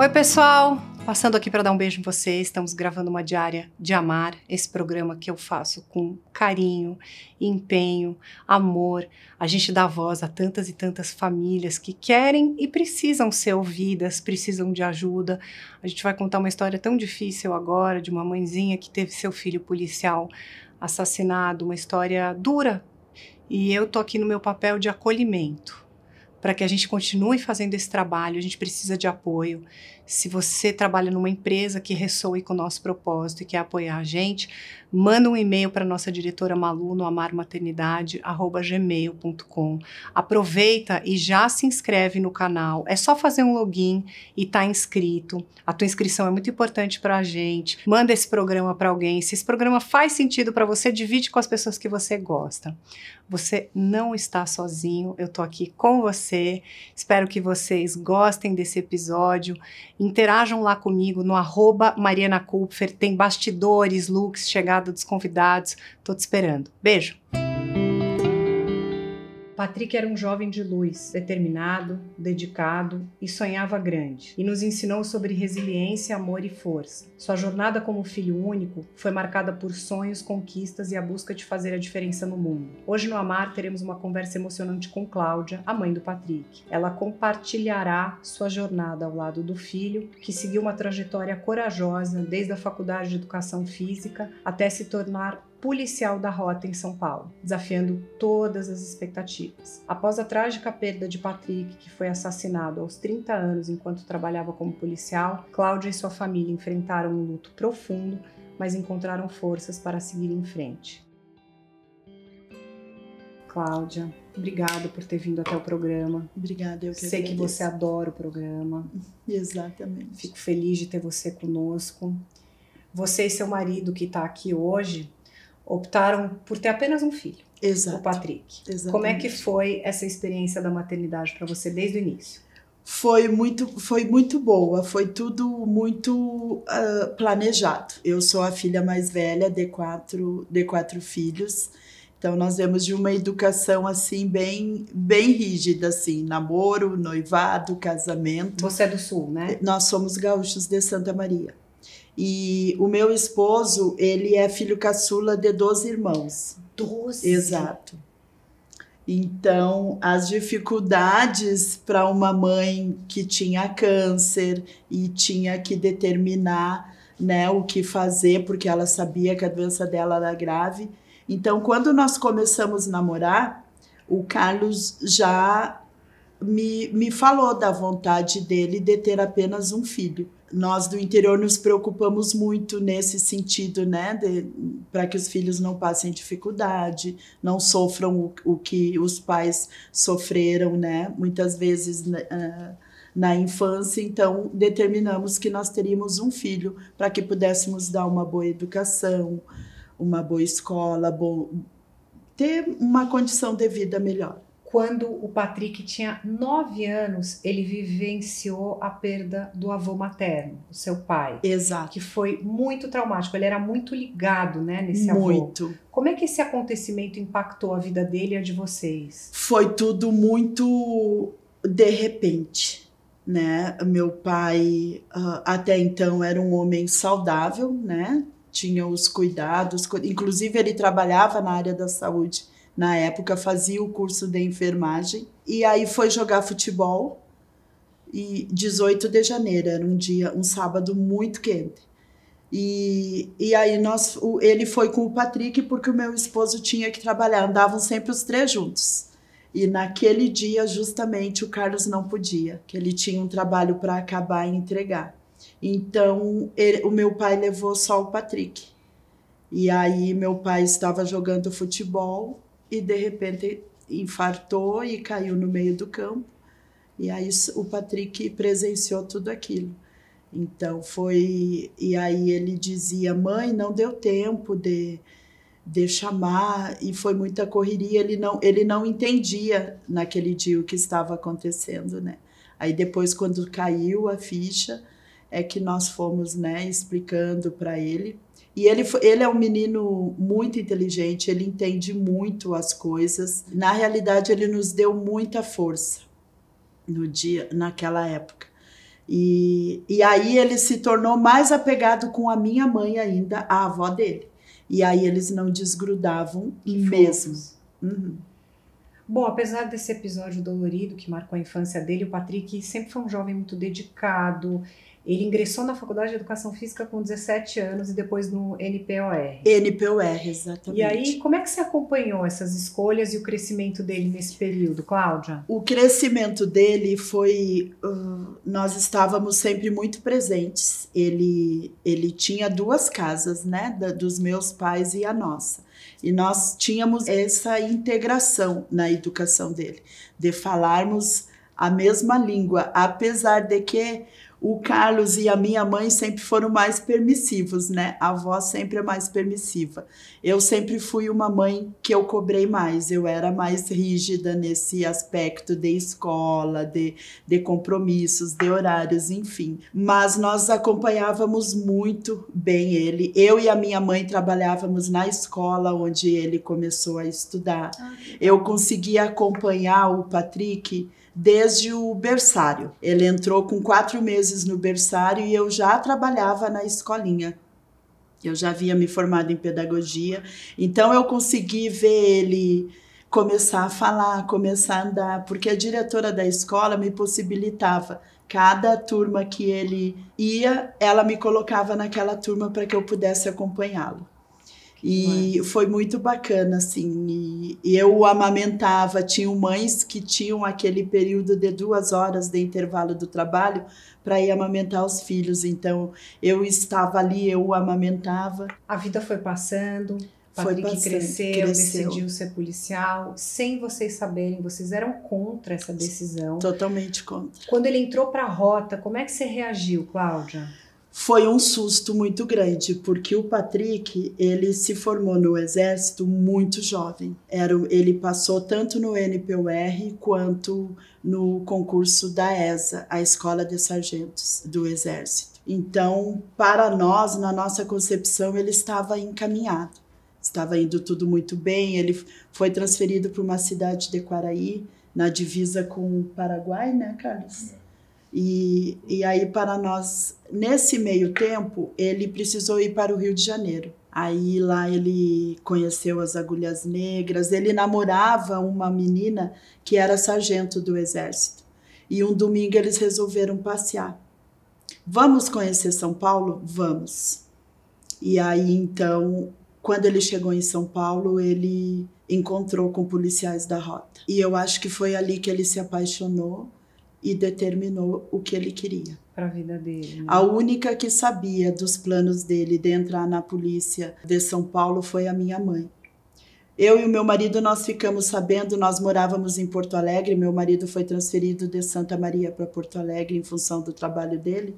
Oi, pessoal! Passando aqui para dar um beijo em vocês. Estamos gravando uma diária de amar, esse programa que eu faço com carinho, empenho, amor. A gente dá voz a tantas e tantas famílias que querem e precisam ser ouvidas, precisam de ajuda. A gente vai contar uma história tão difícil agora de uma mãezinha que teve seu filho policial assassinado, uma história dura. E eu tô aqui no meu papel de acolhimento. Para que a gente continue fazendo esse trabalho, a gente precisa de apoio. Se você trabalha numa empresa que ressoe com o nosso propósito e quer apoiar a gente, manda um e-mail para a nossa diretora Malu no amarmaternidade@gmail.com. Aproveita e já se inscreve no canal. É só fazer um login e tá inscrito. A tua inscrição é muito importante para a gente. Manda esse programa para alguém. Se esse programa faz sentido para você, divide com as pessoas que você gosta. Você não está sozinho, eu tô aqui com você. Espero que vocês gostem desse episódio. Interajam lá comigo no @MarianaKupfer. Tem bastidores, looks, chegada dos convidados. Tô te esperando. Beijo! Patrick era um jovem de luz, determinado, dedicado e sonhava grande. E nos ensinou sobre resiliência, amor e força. Sua jornada como filho único foi marcada por sonhos, conquistas e a busca de fazer a diferença no mundo. Hoje no Amar teremos uma conversa emocionante com Cláudia, a mãe do Patrick. Ela compartilhará sua jornada ao lado do filho, que seguiu uma trajetória corajosa desde a Faculdade de Educação Física até se tornar policial da rota em São Paulo, desafiando todas as expectativas. Após a trágica perda de Patrick, que foi assassinado aos 30 anos enquanto trabalhava como policial, Cláudia e sua família enfrentaram um luto profundo, mas encontraram forças para seguir em frente. Cláudia, obrigada por ter vindo até o programa. Obrigada, eu que sei agradeço. Que você adora o programa. Exatamente. Fico feliz de ter você conosco. Você e seu marido que está aqui hoje optaram por ter apenas um filho, Exato. O Patrick. Exatamente. Como é que foi essa experiência da maternidade para você desde o início? Foi muito boa, foi tudo muito planejado. Eu sou a filha mais velha de quatro filhos, então nós vemos de uma educação assim bem rígida, assim, namoro, noivado, casamento. Você é do Sul, né? Nós somos gaúchos de Santa Maria. E o meu esposo, ele é filho caçula de 12 irmãos. 12? Exato. Então, as dificuldades para uma mãe que tinha câncer e tinha que determinar, né, o que fazer, porque ela sabia que a doença dela era grave. Então, quando nós começamos a namorar, o Carlos já me falou da vontade dele de ter apenas um filho. Nós do interior nos preocupamos muito nesse sentido, né, para que os filhos não passem dificuldade, não sofram o que os pais sofreram, né, muitas vezes na infância. Então determinamos que nós teríamos um filho para que pudéssemos dar uma boa educação, uma boa escola, ter uma condição de vida melhor. Quando o Patrick tinha 9 anos, ele vivenciou a perda do avô materno, o seu pai. Exato. Que foi muito traumático, ele era muito ligado, né, nesse avô. Muito. Como é que esse acontecimento impactou a vida dele e a de vocês? Foi tudo muito de repente, né? Meu pai, até então, era um homem saudável, né? Tinha os cuidados, inclusive ele trabalhava na área da saúde. Na época fazia o curso de enfermagem e aí foi jogar futebol, e 18 de janeiro, era um sábado muito quente. E aí ele foi com o Patrick porque o meu esposo tinha que trabalhar, andavam sempre os três juntos. E naquele dia justamente o Carlos não podia, que ele tinha um trabalho para acabar e entregar. Então o meu pai levou só o Patrick. E aí meu pai estava jogando futebol e de repente infartou e caiu no meio do campo. E aí o Patrick presenciou tudo aquilo. Então e aí ele dizia: mãe, não deu tempo de chamar, e foi muita correria. Ele não entendia naquele dia o que estava acontecendo, né? Aí depois, quando caiu a ficha, é que nós fomos, né, explicando para ele. E ele é um menino muito inteligente, ele entende muito as coisas. Na realidade, ele nos deu muita força naquela época. E aí ele se tornou mais apegado com a minha mãe ainda, a avó dele. E aí eles não desgrudavam mesmo. Uhum. Bom, apesar desse episódio dolorido que marcou a infância dele, o Patrick sempre foi um jovem muito dedicado. Ele ingressou na Faculdade de Educação Física com 17 anos e depois no NPOR. NPOR, exatamente. E aí, como é que você acompanhou essas escolhas e o crescimento dele nesse período, Cláudia? O crescimento dele foi... nós estávamos sempre muito presentes. Ele tinha 2 casas, né? Dos meus pais e a nossa. E nós tínhamos essa integração na educação dele, de falarmos a mesma língua, apesar de que o Carlos e a minha mãe sempre foram mais permissivos, né? A avó sempre é mais permissiva. Eu sempre fui uma mãe que eu cobrei mais, eu era mais rígida nesse aspecto de escola, de compromissos, de horários, enfim. Mas nós acompanhávamos muito bem ele. Eu e a minha mãe trabalhávamos na escola onde ele começou a estudar. Eu conseguia acompanhar o Patrick desde o berçário. Ele entrou com 4 meses no berçário e eu já trabalhava na escolinha. Eu já havia me formado em pedagogia, então eu consegui ver ele começar a falar, começar a andar, porque a diretora da escola me possibilitava. Cada turma que ele ia, ela me colocava naquela turma para que eu pudesse acompanhá-lo. E foi muito bacana, assim, e eu o amamentava, tinham mães que tinham aquele período de 2 horas de intervalo do trabalho para ir amamentar os filhos, então eu estava ali, eu o amamentava. A vida foi passando, Patrick cresceu, decidiu ser policial, sem vocês saberem, vocês eram contra essa decisão. Totalmente contra. Quando ele entrou para a rota, como é que você reagiu, Cláudia? Foi um susto muito grande, porque o Patrick, ele se formou no Exército muito jovem. Ele passou tanto no NPOR quanto no concurso da ESA, a Escola de Sargentos do Exército. Então, para nós, na nossa concepção, ele estava encaminhado. Estava indo tudo muito bem, ele foi transferido para uma cidade de Quaraí, na divisa com o Paraguai, né, Carlos? E aí, para nós, nesse meio tempo, ele precisou ir para o Rio de Janeiro. Aí lá ele conheceu as Agulhas Negras, ele namorava uma menina que era sargento do Exército. E um domingo eles resolveram passear. Vamos conhecer São Paulo? Vamos. E aí, então, quando ele chegou em São Paulo, ele encontrou com policiais da rota. E eu acho que foi ali que ele se apaixonou e determinou o que ele queria. Para a vida dele. Né? A única que sabia dos planos dele de entrar na polícia de São Paulo foi a minha mãe. Eu e o meu marido, nós ficamos sabendo, nós morávamos em Porto Alegre, meu marido foi transferido de Santa Maria para Porto Alegre em função do trabalho dele,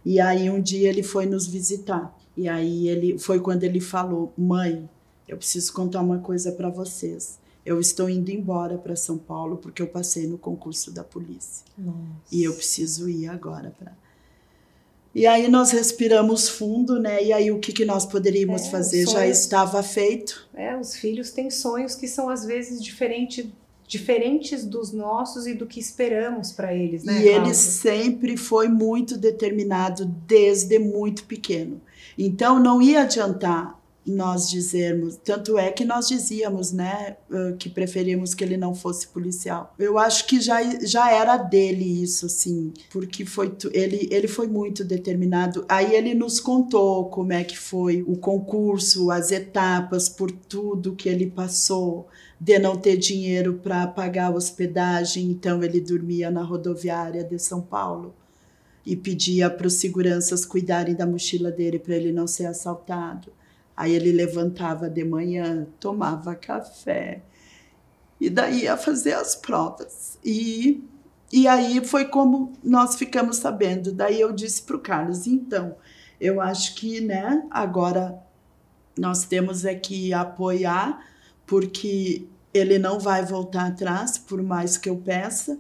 e aí um dia ele foi nos visitar. E aí foi quando ele falou: mãe, eu preciso contar uma coisa para vocês. Eu estou indo embora para São Paulo porque eu passei no concurso da polícia. Nossa. E eu preciso ir agora para... E aí nós respiramos fundo, né? E aí o que nós poderíamos fazer? Já estava feito. Os filhos têm sonhos que são às vezes diferentes dos nossos e do que esperamos para eles, né? E ele sempre foi muito determinado desde muito pequeno. Então não ia adiantar nós dizermos, tanto é que nós dizíamos, né, que preferíamos que ele não fosse policial. Eu acho que já era dele isso, assim, porque ele foi muito determinado. Aí ele nos contou como é que foi o concurso, as etapas, por tudo que ele passou, de não ter dinheiro para pagar a hospedagem, então ele dormia na rodoviária de São Paulo e pedia para os seguranças cuidarem da mochila dele para ele não ser assaltado. Aí ele levantava de manhã, tomava café e daí ia fazer as provas. E aí foi como nós ficamos sabendo. Daí eu disse para o Carlos, então, eu acho que, né, agora nós temos que apoiar, porque ele não vai voltar atrás, por mais que eu peça,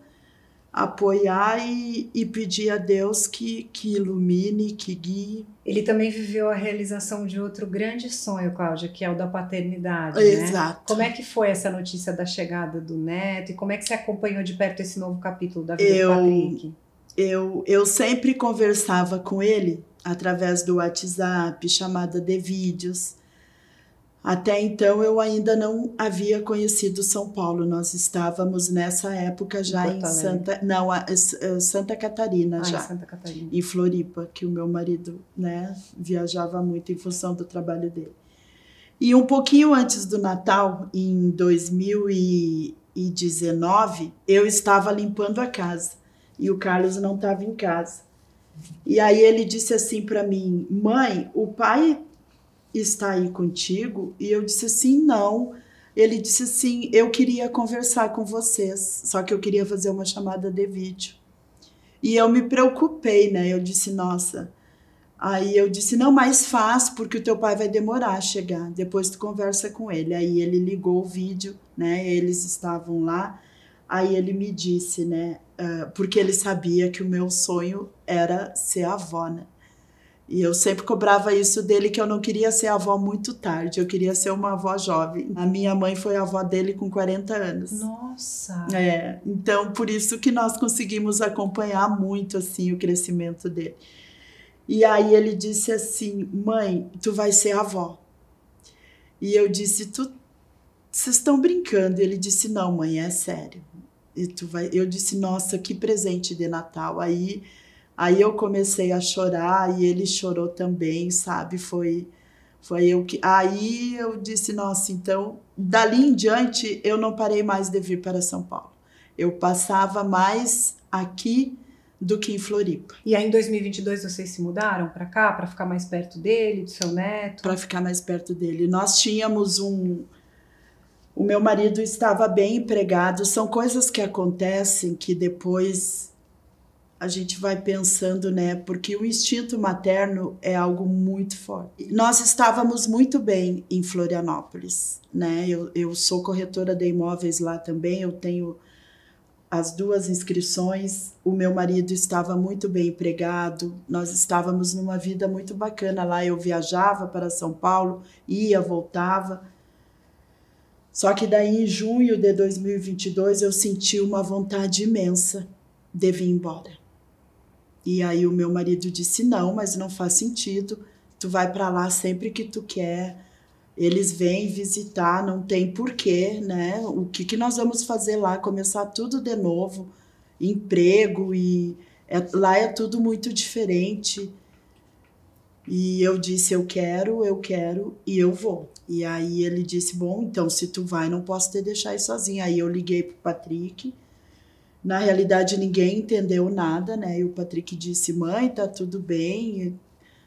apoiar e pedir a Deus que ilumine, que guie. Ele também viveu a realização de outro grande sonho, Cláudia, que é o da paternidade, Exato. Né? Como é que foi essa notícia da chegada do neto e como é que você acompanhou de perto esse novo capítulo da vida do Patrick? eu sempre conversava com ele através do WhatsApp, chamada de vídeos. Até então eu ainda não havia conhecido São Paulo. Nós estávamos nessa época já em Santa Catarina, já. Em Santa Catarina. Em Floripa, que o meu marido, né, viajava muito em função do trabalho dele. E um pouquinho antes do Natal, em 2019, eu estava limpando a casa e o Carlos não estava em casa. E aí ele disse assim para mim: mãe, o pai está aí contigo? E eu disse assim: não. Ele disse assim: eu queria conversar com vocês, só que eu queria fazer uma chamada de vídeo. E eu me preocupei, né? Eu disse: nossa. Aí eu disse: não, mais fácil, porque o teu pai vai demorar a chegar, depois tu conversa com ele. Aí ele ligou o vídeo, né? Eles estavam lá. Aí ele me disse, né? Porque ele sabia que o meu sonho era ser avó, né? E eu sempre cobrava isso dele, que eu não queria ser avó muito tarde, eu queria ser uma avó jovem. A minha mãe foi avó dele com 40 anos. Nossa! Então por isso que nós conseguimos acompanhar muito, assim, o crescimento dele. E aí ele disse assim: mãe, tu vai ser avó. E eu disse: vocês estão brincando? Ele disse: não, mãe, é sério. E tu vai... Eu disse: nossa, que presente de Natal. Aí eu comecei a chorar e ele chorou também, sabe? Foi eu que... Aí eu disse: nossa, então, dali em diante, eu não parei mais de vir para São Paulo. Eu passava mais aqui do que em Floripa. E aí em 2022 vocês se mudaram para cá, para ficar mais perto dele, do seu neto? Para ficar mais perto dele. Nós tínhamos o meu marido estava bem empregado. São coisas que acontecem que depois a gente vai pensando, né? Porque o instinto materno é algo muito forte. Nós estávamos muito bem em Florianópolis, né? Eu sou corretora de imóveis lá também, eu tenho as 2 inscrições. O meu marido estava muito bem empregado, nós estávamos numa vida muito bacana lá. Eu viajava para São Paulo, ia, voltava. Só que daí em junho de 2022 eu senti uma vontade imensa de vir embora. E aí o meu marido disse: não, mas não faz sentido, tu vai para lá sempre que tu quer. Eles vêm visitar, não tem porquê, né? O que nós vamos fazer lá? Começar tudo de novo, emprego, e lá é tudo muito diferente. E eu disse: eu quero e eu vou. E aí ele disse: bom, então se tu vai, não posso te deixar ir sozinha. Aí eu liguei pro Patrick. Na realidade ninguém entendeu nada, né? E o Patrick disse: mãe, tá tudo bem.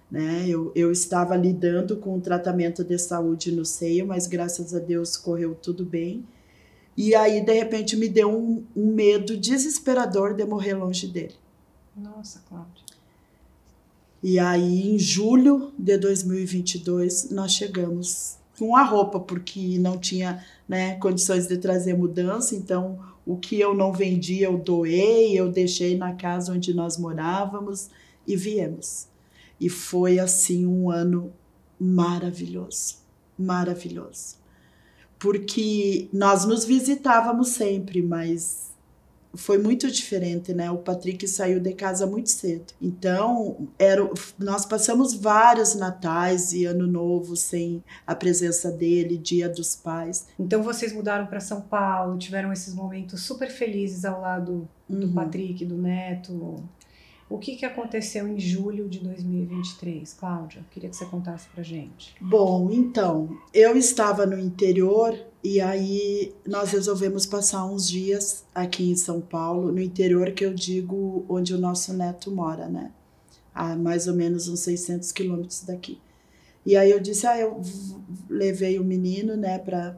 Né? Eu estava lidando com um tratamento de saúde no seio, mas graças a Deus correu tudo bem. E aí, de repente, me deu um medo desesperador de morrer longe dele. Nossa, Cláudia. E aí, em julho de 2022, nós chegamos com a roupa, porque não tinha, né, condições de trazer mudança. Então, o que eu não vendi, eu doei, eu deixei na casa onde nós morávamos e viemos. E foi, assim, um ano maravilhoso, maravilhoso. Porque nós nos visitávamos sempre, mas foi muito diferente, né? O Patrick saiu de casa muito cedo. Então, nós passamos vários natais e ano novo sem a presença dele, Dia dos Pais. Então, vocês mudaram para São Paulo, tiveram esses momentos super felizes ao lado do Patrick, do neto. O que aconteceu em julho de 2023, Cláudia? Queria que você contasse pra gente. Bom, então, eu estava no interior e aí nós resolvemos passar uns dias aqui em São Paulo, no interior, que eu digo onde o nosso neto mora, né? A mais ou menos uns 600 quilômetros daqui. E aí eu disse: eu levei o menino, né, para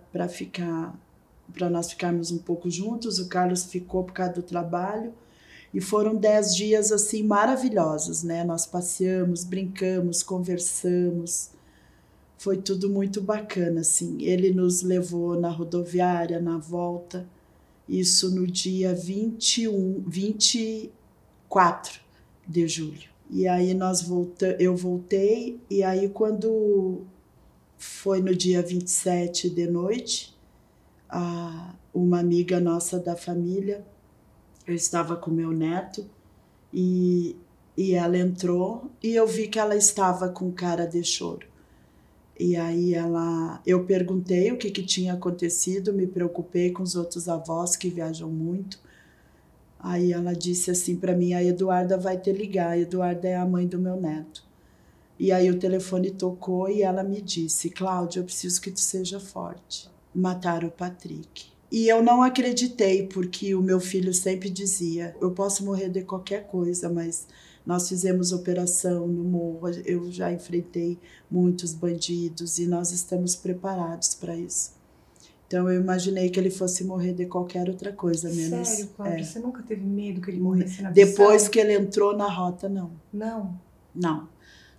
nós ficarmos um pouco juntos. O Carlos ficou por causa do trabalho. E foram 10 dias, assim, maravilhosos, né? Nós passeamos, brincamos, conversamos. Foi tudo muito bacana, assim. Ele nos levou na rodoviária, na volta. Isso no dia 24 de julho. E aí eu voltei, e aí quando foi no dia 27 de noite, uma amiga nossa da família... Eu estava com meu neto E ela entrou e eu vi que ela estava com cara de choro. E aí eu perguntei o que tinha acontecido, me preocupei com os outros avós que viajam muito. Aí ela disse assim para mim, a Eduarda vai te ligar, a Eduarda é a mãe do meu neto. E aí o telefone tocou e ela me disse, Cláudia, eu preciso que tu seja forte. Mataram o Patrick. E eu não acreditei, porque o meu filho sempre dizia, eu posso morrer de qualquer coisa, mas nós fizemos operação no morro, eu já enfrentei muitos bandidos e nós estamos preparados para isso. Então eu imaginei que ele fosse morrer de qualquer outra coisa, menos... Sério, Cláudia? Você nunca teve medo que ele morresse na missão? Depois que ele entrou na rota, não. Não? Não.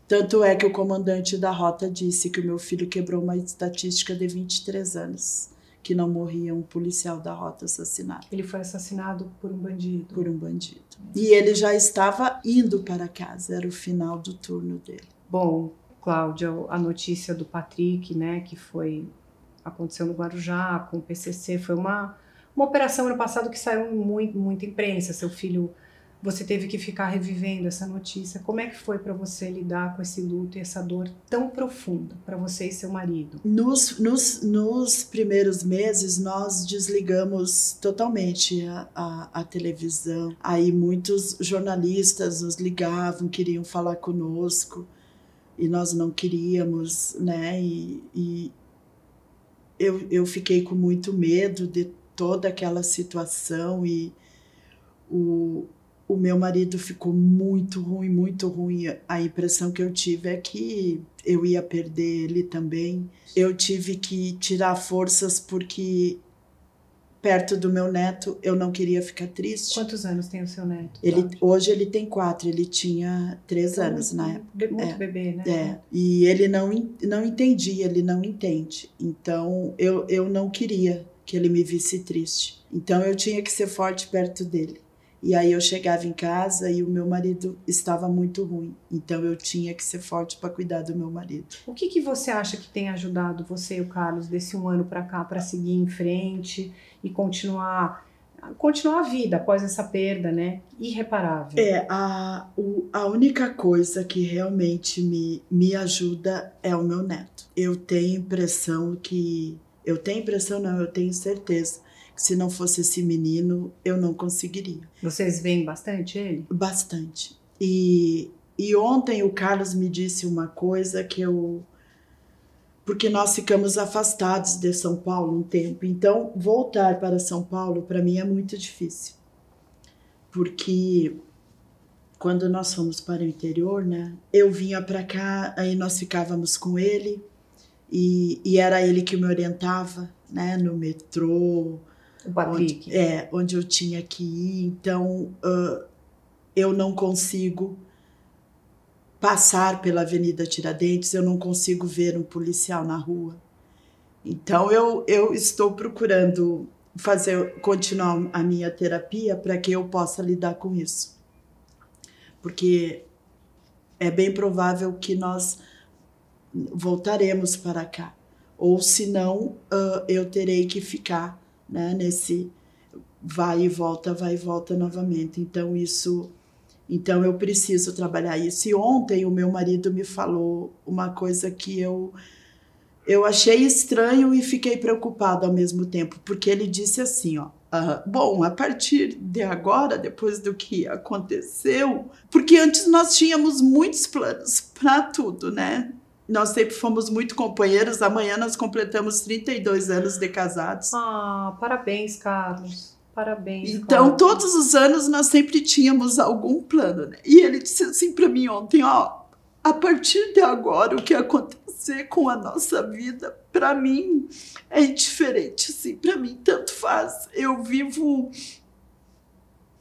Tanto é que o comandante da rota disse que o meu filho quebrou uma estatística de 23 anos, que não morria um policial da rota assassinado. Ele foi assassinado por um bandido? Por um bandido. E ele já estava indo para casa, era o final do turno dele. Bom, Cláudia, a notícia do Patrick, né, que aconteceu no Guarujá com o PCC, foi uma operação ano passado que saiu muita imprensa. Seu filho, você teve que ficar revivendo essa notícia. Como é que foi para você lidar com esse luto e essa dor tão profunda para você e seu marido? Nos primeiros meses, nós desligamos totalmente a televisão. Aí muitos jornalistas nos ligavam, queriam falar conosco, e nós não queríamos, né? E eu fiquei com muito medo de toda aquela situação, e o meu marido ficou muito ruim, muito ruim. A impressão que eu tive é que eu ia perder ele também. Eu tive que tirar forças porque perto do meu neto eu não queria ficar triste. Quantos anos tem o seu neto? Hoje ele tem 4, ele tinha 3 anos na época. Muito bebê, né? É, e ele não entendia, ele não entende. Então eu não queria que ele me visse triste. Então eu tinha que ser forte perto dele. E aí eu chegava em casa e o meu marido estava muito ruim. Então eu tinha que ser forte para cuidar do meu marido. O que você acha que tem ajudado você e o Carlos desse um ano para cá para seguir em frente e continuar a vida após essa perda, né? Irreparável. A única coisa que realmente me ajuda é o meu neto. Eu tenho certeza que se não fosse esse menino, eu não conseguiria. Vocês veem bastante ele? Bastante. E ontem o Carlos me disse uma coisa porque nós ficamos afastados de São Paulo um tempo. Então, voltar para São Paulo, para mim, é muito difícil. Porque quando nós fomos para o interior, né, eu vinha para cá, aí nós ficávamos com ele, e era ele que me orientava, né, no metrô, o Patrick. Onde eu tinha que ir. Então, eu não consigo passar pela Avenida Tiradentes, eu não consigo ver um policial na rua. Então, eu estou procurando continuar a minha terapia para que eu possa lidar com isso. Porque é bem provável que nós voltaremos para cá. Ou, se não, eu terei que ficar, né, nesse vai e volta novamente. Então eu preciso trabalhar isso. E ontem o meu marido me falou uma coisa que eu achei estranho e fiquei preocupada ao mesmo tempo, porque ele disse assim, bom, a partir de agora, depois do que aconteceu, porque antes nós tínhamos muitos planos para tudo, né? Nós sempre fomos muito companheiros. Amanhã nós completamos 32 anos de casados. Parabéns, Carlos. Parabéns. Então, Carlos. Todos os anos nós sempre tínhamos algum plano, né? E ele disse assim para mim ontem, a partir de agora, o que acontecer com a nossa vida, para mim, é indiferente, assim. Para mim, tanto faz. Eu vivo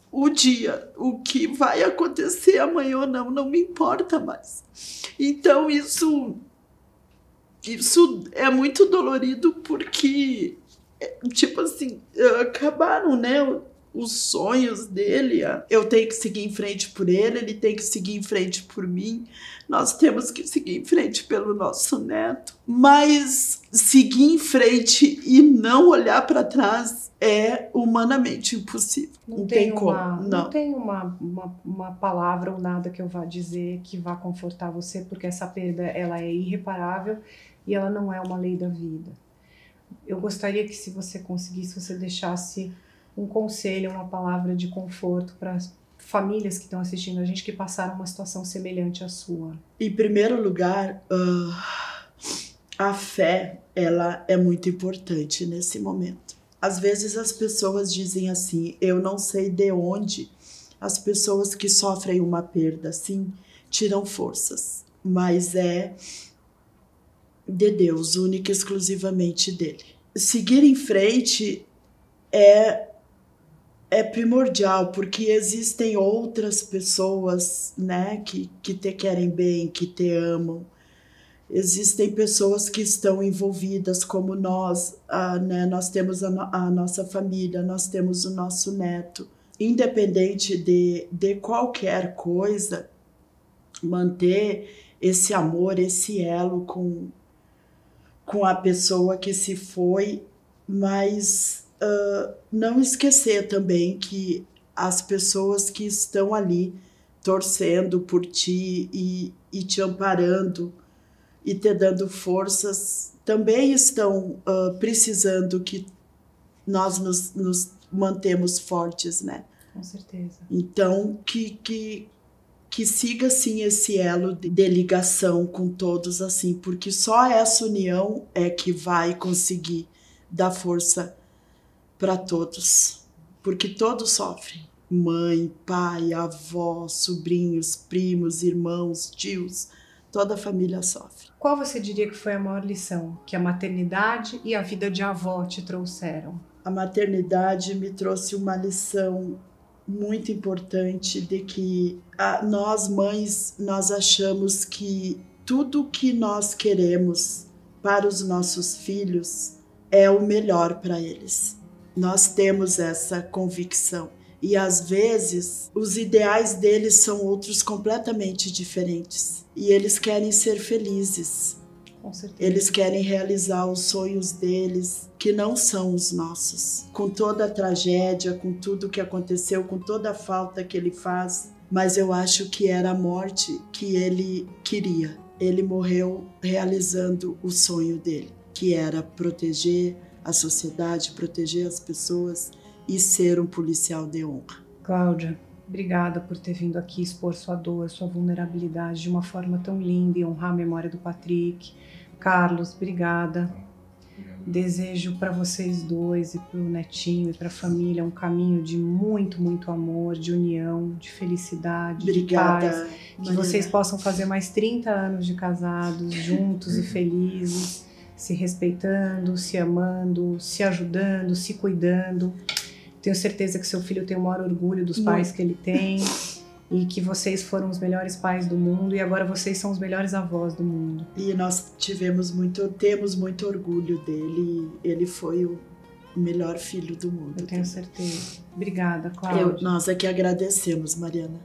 o dia, o que vai acontecer amanhã ou não me importa mais. Então isso é muito dolorido, porque tipo assim, acabaram, né, os sonhos dele. Eu tenho que seguir em frente por ele tem que seguir em frente por mim. Nós temos que seguir em frente pelo nosso neto. Mas seguir em frente e não olhar para trás é humanamente impossível. Não tem como. Não tem uma palavra ou nada que eu vá dizer que vá confortar você, porque essa perda ela é irreparável e ela não é uma lei da vida. Eu gostaria que, se você conseguisse, você deixasse um conselho, uma palavra de conforto para as famílias que estão assistindo a gente, que passaram uma situação semelhante à sua. Em primeiro lugar, a fé, ela é muito importante nesse momento. Às vezes as pessoas dizem assim, eu não sei de onde as pessoas que sofrem uma perda assim tiram forças, mas é de Deus, única e exclusivamente dele. Seguir em frente é primordial, porque existem outras pessoas, né, que te querem bem, que te amam. Existem pessoas que estão envolvidas como nós, né, nós temos a nossa família, nós temos o nosso neto. Independente de qualquer coisa, manter esse amor, esse elo com a pessoa que se foi, mas não esquecer também que as pessoas que estão ali torcendo por ti e te amparando e te dando forças também estão precisando que nós nos mantemos fortes, né? Com certeza. Então, que siga assim esse elo de ligação com todos, assim, porque só essa união é que vai conseguir dar força para todos, porque todos sofrem. Mãe, pai, avó, sobrinhos, primos, irmãos, tios, toda a família sofre. Qual você diria que foi a maior lição que a maternidade e a vida de avó te trouxeram? A maternidade me trouxe uma lição muito importante de que nós mães, nós achamos que tudo que nós queremos para os nossos filhos é o melhor para eles. Nós temos essa convicção e às vezes os ideais deles são outros completamente diferentes e eles querem ser felizes. Com certeza. Eles querem realizar os sonhos deles, que não são os nossos. Com toda a tragédia, com tudo que aconteceu, com toda a falta que ele faz, mas eu acho que era a morte que ele queria. Ele morreu realizando o sonho dele, que era proteger a sociedade, proteger as pessoas e ser um policial de honra. Cláudia, obrigada por ter vindo aqui expor sua dor, sua vulnerabilidade de uma forma tão linda e honrar a memória do Patrick. Carlos, obrigada. Desejo para vocês dois e para o netinho e para a família um caminho de muito, muito amor, de união, de felicidade, obrigada, de paz. Que Mariana. vocês possam fazer mais 30 anos de casados, juntos e felizes, se respeitando, se amando, se ajudando, se cuidando. Tenho certeza que seu filho tem o maior orgulho dos pais que ele tem e que vocês foram os melhores pais do mundo e agora vocês são os melhores avós do mundo. E nós temos muito orgulho dele. Ele foi o melhor filho do mundo. Eu tenho certeza. Obrigada, Cláudia. Nós é que agradecemos, Mariana.